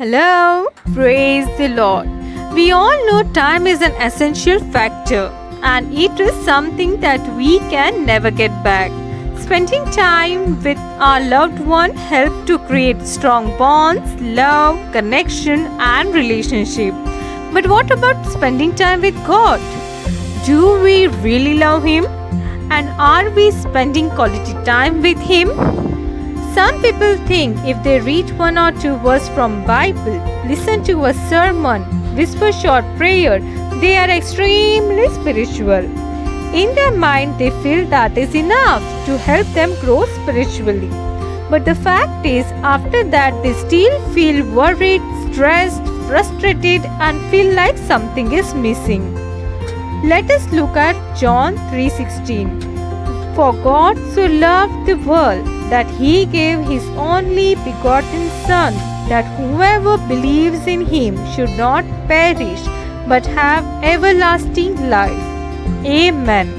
Hello, praise the Lord. We all know time is an essential factor and it is something that we can never get back. Spending time with our loved one helps to create strong bonds, love, connection and relationship. But what about spending time with God? Do we really love Him? And are we spending quality time with Him? Some people think if they read one or two verses from Bible, listen to a sermon, whisper short prayer, they are extremely spiritual. In their mind, they feel that is enough to help them grow spiritually. But the fact is, after that, they still feel worried, stressed, frustrated, and feel like something is missing. Let us look at John 3:16. For God so loved the world that He gave His only begotten Son, that whoever believes in Him should not perish but have everlasting life. Amen.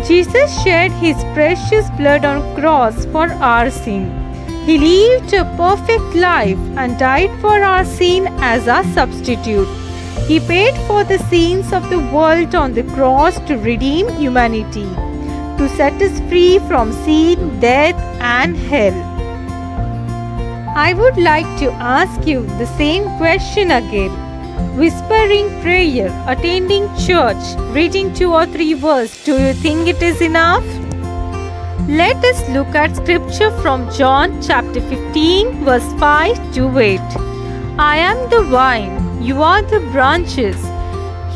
Jesus shed His precious blood on cross for our sin. He lived a perfect life and died for our sin as our substitute. He paid for the sins of the world on the cross to redeem humanity, to set us free from sin, death, and hell. I would like to ask you the same question again. Whispering prayer, attending church, reading 2 or 3 verses, do you think it is enough? Let us look at scripture from John chapter 15 verse 5 to 8. I am the vine, you are the branches.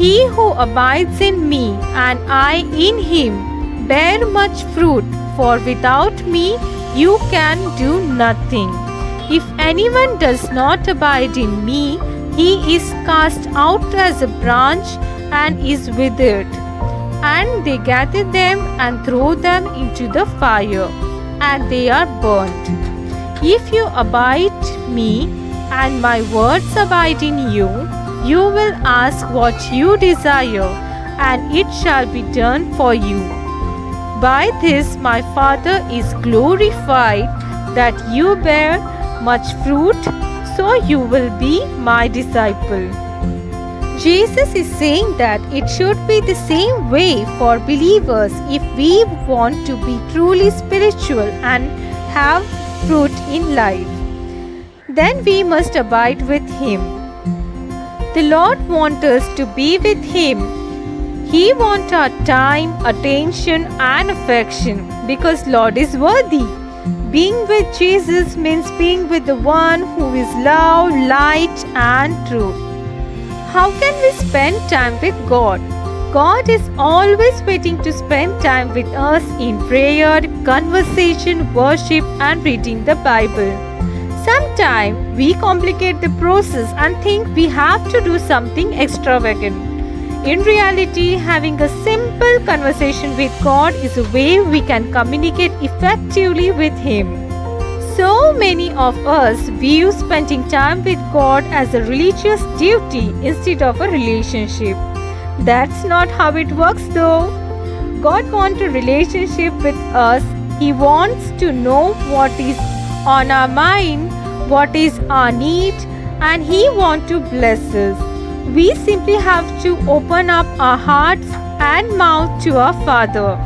He who abides in me and I in him bear much fruit, for without me you can do nothing. If anyone does not abide in me, he is cast out as a branch and is withered. And they gather them and throw them into the fire, and they are burnt. If you abide me, and my words abide in you, you will ask what you desire, and it shall be done for you. By this my Father is glorified, that you bear much fruit, so you will be my disciple. Jesus is saying that it should be the same way for believers if we want to be truly spiritual and have fruit in life. Then we must abide with Him. The Lord wants us to be with Him. He wants our time, attention and affection because Lord is worthy. Being with Jesus means being with the one who is love, light and truth. How can we spend time with God? God is always waiting to spend time with us in prayer, conversation, worship and reading the Bible. Sometimes we complicate the process and think we have to do something extravagant. In reality, having a simple conversation with God is a way we can communicate effectively with Him. So many of us view spending time with God as a religious duty instead of a relationship. That's not how it works though. God wants a relationship with us. He wants to know what is on our mind, what is our need, and He wants to bless us. We simply have to open up our hearts and mouth to our Father.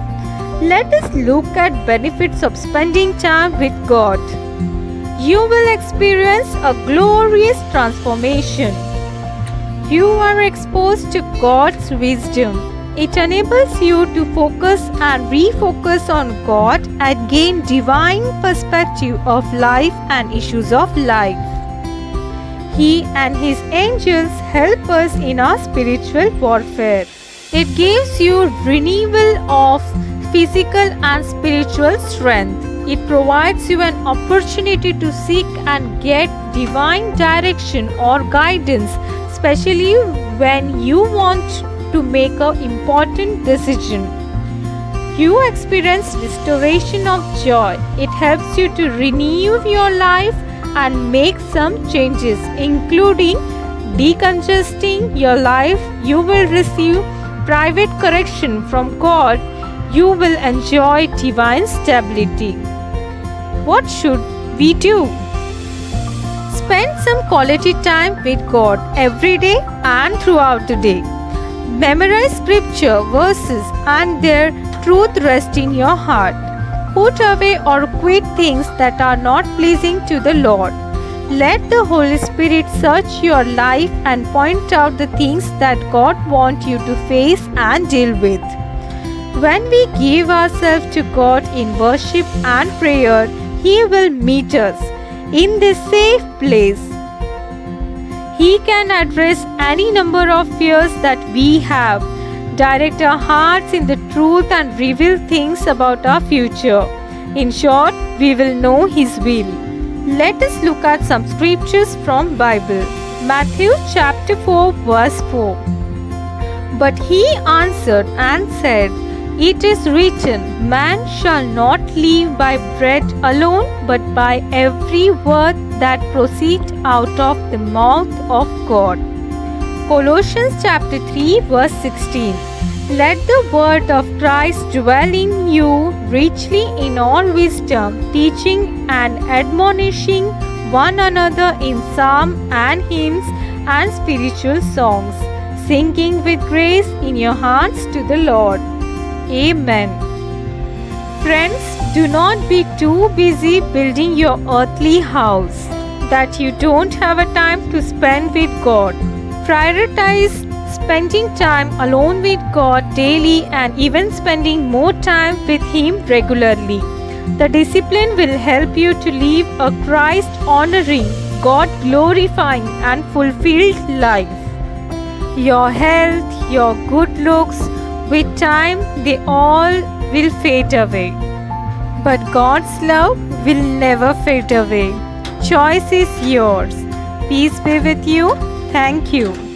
Let us look at benefits of spending time with God. You will experience a glorious transformation. You are exposed to God's wisdom. It enables you to focus and refocus on God and gain divine perspective of life and issues of life. He and His angels help us in our spiritual warfare. It gives you renewal of physical and spiritual strength. It provides you an opportunity to seek and get divine direction or guidance, especially when you want to make an important decision. You experience restoration of joy. It helps you to renew your life and make some changes, including decongesting your life. You will receive private correction from God. You will enjoy divine stability. What should we do? Spend some quality time with God every day and throughout the day. Memorize scripture verses and their truth rest in your heart. Put away or quit things that are not pleasing to the Lord. Let the Holy Spirit search your life and point out the things that God wants you to face and deal with. When we give ourselves to God in worship and prayer, He will meet us in this safe place. He can address any number of fears that we have, direct our hearts in the truth and reveal things about our future. In short, we will know His will. Let us look at some scriptures from Bible. Matthew chapter 4 verse 4. But he answered and said, It is written, Man shall not live by bread alone, but by every word that proceeds out of the mouth of God. Colossians chapter 3 verse 16. Let the word of Christ dwell in you richly in all wisdom, teaching and admonishing one another in psalms and hymns and spiritual songs, singing with grace in your hearts to the Lord. Amen. Friends, do not be too busy building your earthly house that you don't have a time to spend with God. Prioritize spending time alone with God daily and even spending more time with Him regularly. The discipline will help you to live a Christ honoring, God glorifying, and fulfilled life. Your health, your good looks, with time they all will fade away. But God's love will never fade away. Choice is yours. Peace be with you. Thank you.